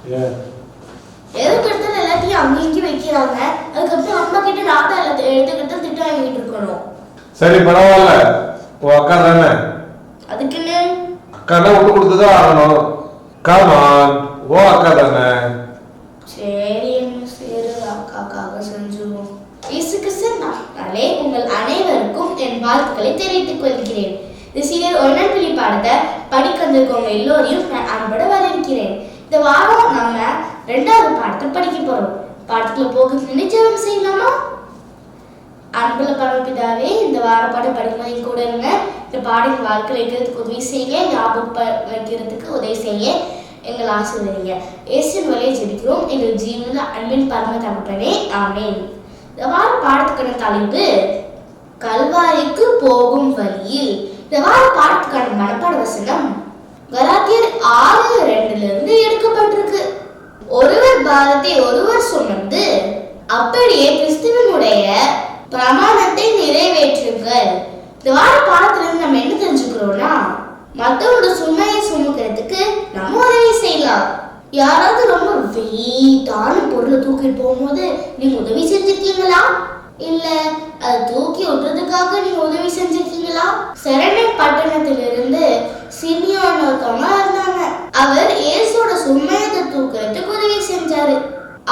எதுக்கு எடுத்தாலும் எல்லாத்தையும் அங்கே இங்கே வைக்கிறாங்க. அதுக்கப்புறம் அம்மா கிட்ட நான் தான் எல்லாத்தையும் எடுத்துக்கிட்டு திட்டம் வாங்கிட்டு இருக்கணும். சரி பரவாயில்ல, உன் அக்கா தானே, அதுக்குன்னு அக்கா விட்டு கொடுத்துதான் ஆகணும். காமான் ஓ அக்கா தானே. சரி சரி, அக்காக்காக செஞ்சுருவோம். இயேசுக்ரிஸ்துவினாலே உங்கள் அனைவருக்கும் என் வாழ்த்துக்களை தெரிவித்துக் கொள்கிறேன். இந்த சீரியல் ஒன்னன் பாடத்தை படிக்க வந்திருக்கவங்க எல்லோரையும் நான் அன்போட வரவேற்கிறேன். இந்த வாரம் நம்ம 2வது பாடத்தை படிக்க போறோம். பாடத்துக்குள்ள போக ஜெபம் செய்யலாமா? அன்புள்ள பரமபிதாவே, இந்த வார பாடம் படிக்கும்போது என் கூட இருங்க. இந்த பாடம் வாழ்க்கையில் வைக்கிறதுக்கு உதவி செய்யுங்க, ஞாபகம் வைக்கிறதுக்கு உதவி செய்ய எங்கள் ஆசீர்வதிங்க. இயேசுவின் வழியை ஜெபிக்கிறோம் எங்கள் ஜீவனுள்ள அன்பின் பரம தகப்பனே, ஆமென். இந்த வார பாடத்துக்கான தலைப்பு கல்வாரிக்கு போகும் வழியில். இந்த வார பாடத்துக்கான மனப்பாட வசனம் கலாத்தியர் 6:2 எடுக்கப்பட்டிருக்கு. ஒருவர் பாரத்தை ஒருவர் சுமந்து அப்படியே கிறிஸ்துவனுடைய பிரமாணத்தை நிறைவேற்றுங்கள். இந்த வார பாடத்திலிருந்து நம்ம என்ன தெரிஞ்சுக்கிறோம்னா, மற்றவங்களோட சுமையை சுமக்கிறதுக்கு நம்ம உதவி செய்யலாம். யாராவது ரொம்ப வெயிட்டான பொருளை தூக்கிட்டு போகும்போது நீங்க உதவி செஞ்சிருக்கீங்களா? இல்ல அதை தூக்கி விடுறதுக்காக நீங்க உதவி செஞ்சிருக்கீங்களா? சரணை பட்டணத்திலிருந்து சிமியோன் ஒருத்தவங்க இருந்தாங்க. அவர் இயேசுவோட சுமையை தூக்குறதுக்கு உதவி செஞ்சாரு.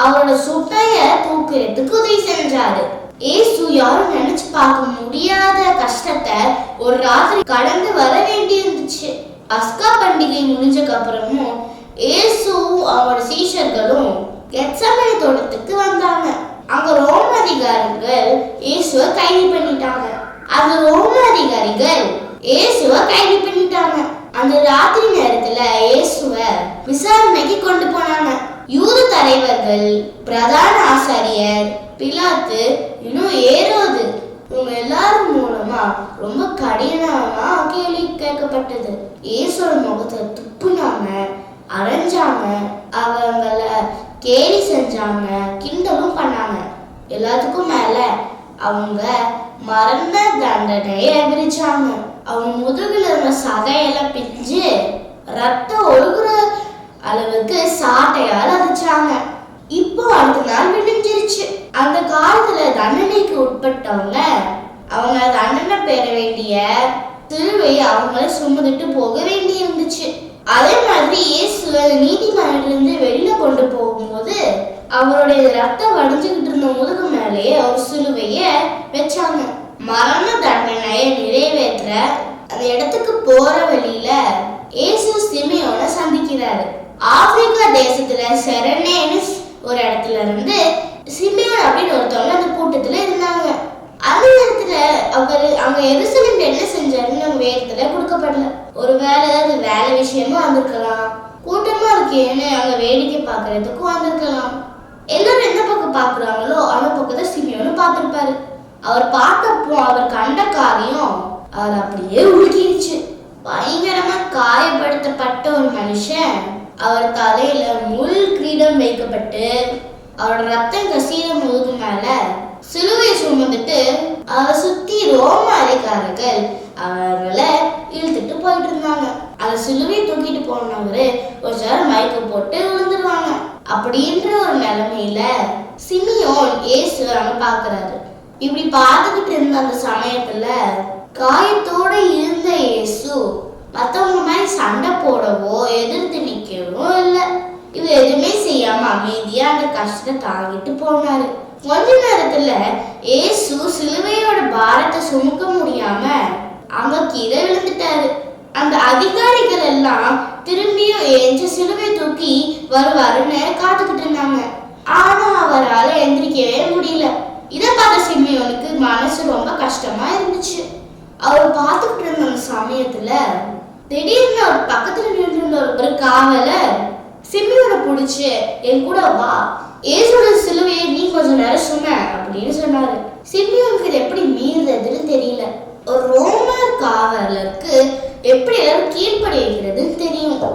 அவரோட சுமையை தூக்குறதுக்கு உதவி செஞ்சாரு. இயேசு யாரும் நினைச்சு பார்க்க முடியாத கஷ்டத்தை ஒரு ராத்திரி கடந்து வர வேண்டி இருந்துச்சு. பஸ்கா பண்டிகை முடிஞ்சதுக்கு அப்புறமும் இயேசுவும் அவரோட சீஷர்களும் கெத்சமனே தோட்டத்துக்கு வந்தாங்க. அங்க ரோம அதிகாரிகள் இயேசுவை கைது பண்ணிட்டாங்க. அந்த ரோம அதிகாரிகள் இயேசுவை கைது பண்ணிட்டாங்க. அந்த ராத்திரி நேரத்துல இயேசுவை விசாரணைக்கு கொண்டு போனாங்க. யூத தலைவர்கள், பிரதான ஆசாரியர், பிலாத்து, இன்னும் ஏரோது, இவங்க எல்லாரும் மூலமா ரொம்ப கடினமா கேள்வி கேட்கப்பட்டது. இயேசுவோட முகத்தை துப்புனாங்க, அரைஞ்சாங்க, அவங்கள கேலி செஞ்சாங்க, கிண்டலும் பண்ணாங்க. எல்லாத்துக்கும் மேல அவங்க மரண தண்டனையை எதிர்ச்சாங்க. அவங்க முதுகுல இருந்த சதையெல்லாம் பிஞ்சு ரத்தம் ஒழுகுற அளவுக்கு சாட்டையால் அடிச்சாங்க. இப்போ அடுத்த நாள் விடிஞ்சிருச்சு. அந்த காலத்துல தண்டனைக்கு உட்பட்டவங்க அவங்க தண்டனை பெற வேண்டிய சிலுவை அவங்கள சுமந்துட்டு போக வேண்டி இருந்துச்சு. அதே மாதிரி இயேசுவை நீதிமன்றத்திலிருந்து வெளியில கொண்டு போகும்போது அவருடைய ரத்தம் வடிஞ்சுக்கிட்டு இருந்த முதுகு மேலேயே ஒரு சிலுவைய வச்சாங்க. மரண தண்டனையை நிறைவேற்ற அந்த இடத்துக்கு போற வழியில இயேசு சிமியோனை சந்திக்கிறாரு. ஆப்பிரிக்கா தேசத்துல செரனேன்னு ஒரு இடத்துல இருந்து சிமியோன் அப்படின்னு ஒருத்தவங்க அந்த கூட்டத்துல இருந்தாங்க. அந்த நேரத்துல அவர் அங்க எருசலேம்ல என்ன செஞ்சாருன்னு நம்ம வேதத்துல கொடுக்கப்படல. ஒருவேளை ஏதாவது வேலை விஷயமா வந்திருக்கலாம், கூட்டமா இருக்கேன்னு அங்க வேடிக்கை பாக்குறதுக்கும் வந்திருக்கலாம். எல்லாரும் எந்த பக்கம் பாக்குறாங்களோ அந்த பக்கத்தை சிமியோன்னு பார்த்திருப்பாரு. அவர் பார்த்தப்போ அவர் கண்ட காரியம் அவர் அப்படியே உலுக்கிடுச்சு. பயங்கரமா காயப்படுத்தப்பட்ட ஒரு மனுஷன், அவர் தலையில முள் கிரீடம் வைக்கப்பட்டு அவரோட ரத்தம் கசீர முதுகு மேல சிலுவை சுமந்துட்டு அவரை சுத்தி ரோம அதிகாரிகள் அவர்களை இழுத்துட்டு போயிட்டு இருந்தாங்க. அந்த சிலுவையை தூக்கிட்டு போனவரு ஒரு நேரம் மயக்க போட்டு விழுந்துருவாங்க. அப்படின்ற ஒரு நிலைமையில சிமியோன் இயேசு அவங்க பாக்குறாரு. இப்படி பார்த்துக்கிட்டு இருந்த அந்த சமயத்துல காயத்தோட இருந்த இயேசு மத்தவங்க மாதிரி சண்டை போடவோ எதிர்த்து நிக்கவோ இல்லை. இவர் எதுவுமே செய்யாம அமைதியா அந்த கஷ்டத்தை தாங்கிட்டு போனாரு. கொஞ்ச நேரத்துல இயேசு சிலுவையோட பாரத்தை சுமக்க முடியாம அங்க கீழே விழுந்துட்டாரு. அந்த அதிகாரிகள் எல்லாம் திரும்பியும் ஏஞ்ச சிலுவை தூக்கி வருவாருன்னு காத்துக்கிட்டு இருந்தாங்க. ஆனா அவரால் எந்திரிக்கவே முடியல. இதை பார்த்த சிமியோனுக்கு மனசு ரொம்ப கஷ்டமா இருந்துச்சு. அவர் பார்த்துக்கிட்டு இருந்த அந்த சமயத்துல திடீர்னு அவர் பக்கத்துல நின்று இருந்த ஒரு காவலர் சிமியோனை பிடிச்சு என் கூட வா, இயேசுவோட சிலுவையை நீ கொஞ்சம் நேரம் சும அப்படின்னு சொன்னாரு. சிமியோனுக்கு இது எப்படி மீறுறதுன்னு தெரியல. ஒரு ரோமர் காவலருக்கு எப்படி எல்லாரும் கீழ்ப்படி வைக்கிறதுன்னு தெரியும்.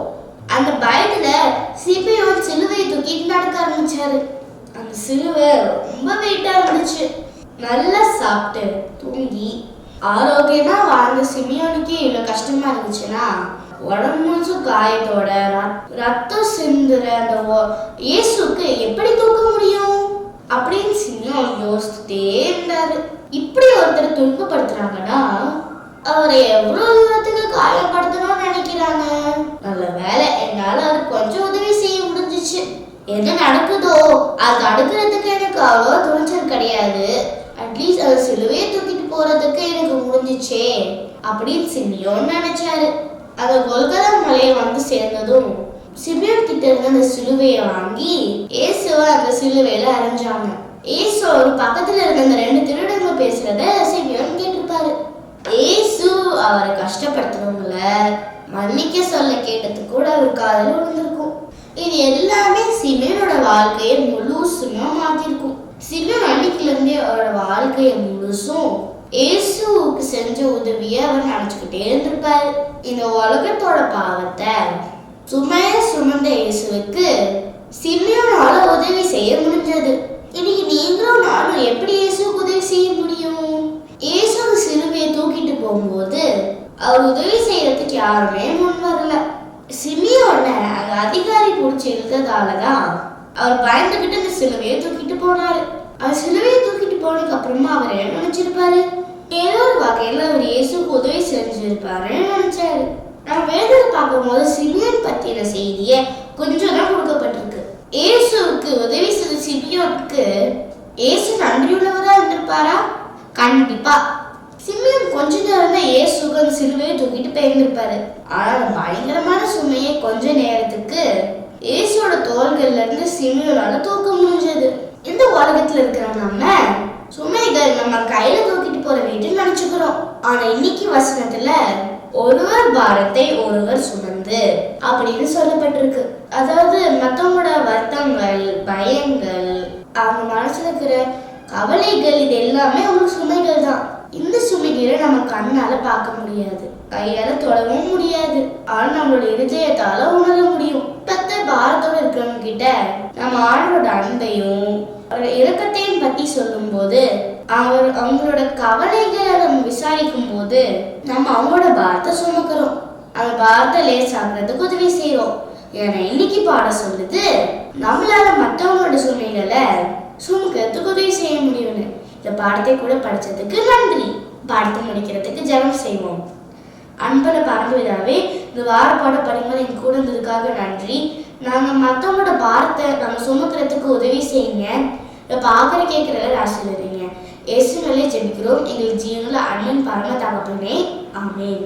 அந்த பயத்துல சிமியோன் சிலுவையை தூக்கிட்டு நடக்க ஆரம்பிச்சாரு. அந்த சிலுவை ரொம்ப வெயிட்டா இருந்துச்சு. நல்லா சாப்பிட்டு தூங்கி ஆரோக்கியமா வாழ்ந்த சிமியோனுக்கே இவ்வளவு கஷ்டமா இருந்துச்சுன்னா உடம்பு முழுசும் காயத்தோட ரத்தம் சிந்துற அந்த இயேசுக்கு எப்படி தூக்க முடியும் அப்படின்னு சிமியோன் யோசிச்சுட்டே இருந்தாரு. இப்படி ஒருத்தர் துன்பப்படுத்துறாங்கன்னா அவரை எவ்வளவு தூரத்துக்கு காயப்படுத்தணும்னு நினைக்கிறாங்க. நல்ல வேலை, என்னால அவருக்கு கொஞ்சம் உதவி செய்ய முடிஞ்சிச்சு. என்ன நடக்குதோ அது தடுக்கிறதுக்கு எனக்கு அவ்வளோ துணிச்சல் கிடையாது. அட்லீஸ்ட் அதை சிலுவையை தூக்கிட்டு போறதுக்கு எனக்கு முடிஞ்சிச்சே அப்படின்னு சிமியோன் நினைச்சாரு. அந்த கொல்கதா மலையை வந்து சேர்ந்ததும் சிமியோன் கிட்ட இருந்த அந்த சிலுவையை வாங்கி இயேசுவை அந்த சிலுவையில அரைஞ்சாங்க. இயேசு ஒரு பக்கத்துல இருந்த அந்த 2 திருடங்க பேசுறத சிமியோன் கேட்டிருப்பாரு. இயேசு அவரை கஷ்டப்படுத்துறவங்கள மன்னிக்க சொல்ல கேட்டது கூட அவர் காதுல விழுந்திருக்கும். இது எல்லாமே சிமியோனோட வாழ்க்கையை முழுசுமா மாத்திருக்கும். சிமியோன் அன்னைக்குல இருந்தே அவரோட வாழ்க்கையை முழுசும் இயேசுக்கு செஞ்ச உதவியை அவர் நினைச்சுக்கிட்டே இருந்திருப்பாரு. இந்த உலகத்தோட பாவத்தை சுமைய சுமந்த இயேசுவுக்கு சிமியோனால உதவி செய்ய முடிஞ்சது. இன்னைக்கு நீங்களும் நானும் எப்படி இயேசுக்கு உதவி செய்ய முடியும்? இயேசு சிலுவையை தூக்கிட்டு போகும்போது அவர் உதவி செய்யறதுக்கு யாருமே முன் வரல. சிமியோன அந்த அதிகாரி பிடிச்சி இழுத்ததாலதான் அவர் பயந்துகிட்டு அந்த சிலுவையை தூக்கிட்டு போனாரு. அவர் சிலுவையை தூக்கிட்டு போனதுக்கு அப்புறமா அவர் என்ன நினைச்சிருப்பாரு? ஏதோ ஒரு வகையில அவர் இயேசுக்கு உதவி செஞ்சிருப்பாருன்னு நினைச்சாரு. நம்ம வேதத்தை பார்க்கும் போது சிமியோன் பத்தின செய்திய கொஞ்சம் தான் கொடுக்கப்பட்டிருக்கு. இயேசுக்கு உதவி செய்த சிமியோனுக்கு இயேசு நன்றியுள்ளவரா இருந்திருப்பாரா? கண்டிப்பா. சிமியோன் கொஞ்ச நேரம் தான் இயேசுக்கு அந்த சிலுவையை தூக்கிட்டு போயிருந்திருப்பாரு. ஆனா அந்த பயங்கரமான சுமையை கொஞ்ச நேரத்துக்கு இயேசுவோட தோள்கள்ல இருந்து சிமியோனால தூக்க முடிஞ்சது. இந்த உலகத்துல இருக்கிற நம்ம சுமைகள் நம்ம கையில தூக்கிட்டு போற வீட்டுன்னு நினைச்சுக்கிறோம். ஆனா இன்னைக்கு வசனத்துல ஒருவர் பாரத்தை ஒருவர் சுமந்து அப்படின்னு சொல்லப்பட்டிருக்கு. அதாவது மத்தவங்களோட வருத்தங்கள், பயங்கள், அவங்க மனசுல இருக்கிற கவலைகள், இது எல்லாமே ஒரு சுமைகள் தான். இந்த சுமைகளை நம்ம கண்ணால பார்க்க முடியாது, கையால தொடவும் முடியாது. ஆனா நம்மளோட இருதயத்தால உணர முடியும். பாரத்தோட இருக்கிறவங்க கிட்ட நம்ம ஆண்டோட அன்பையும் இரக்கத்தையும் பத்தி சொல்லும் போது அவங்களோட கவலைகளை நம்ம விசாரிக்கும் போது நம்ம அவங்களோட பாரத்தை சுமக்கிறோம். அந்த பாரத்தை லேசாகிறதுக்கு உதவி செய்யறோம். ஏன்னா இன்னைக்கு பாட சொல்லுது நம்மளால மற்றவங்களோட சுமைகளை சுமக்கிறதுக்கு உதவி செய்ய முடியும்னு. இந்த பாடத்தை கூட படிச்சதுக்கு நன்றி. பாடத்தை முடிக்கிறதுக்கு ஜெபம் செய்வோம். அன்பன பரம்புவிதாவே, இந்த வார பாடம் படிக்கும்போது எங்க கூட இருந்ததுக்காக நன்றி. நாங்க மற்றவங்களோட பாரத்தை நம்ம சுமக்கிறதுக்கு உதவி செய்யுங்க. பாக்குற கேட்கறத ஆசீர்வதிங்க. இயேசு மேலே ஜெபிக்கிறோம் எங்கள் ஜீவனில் அண்ணன் பரம தகப்பனே. ஆமென்.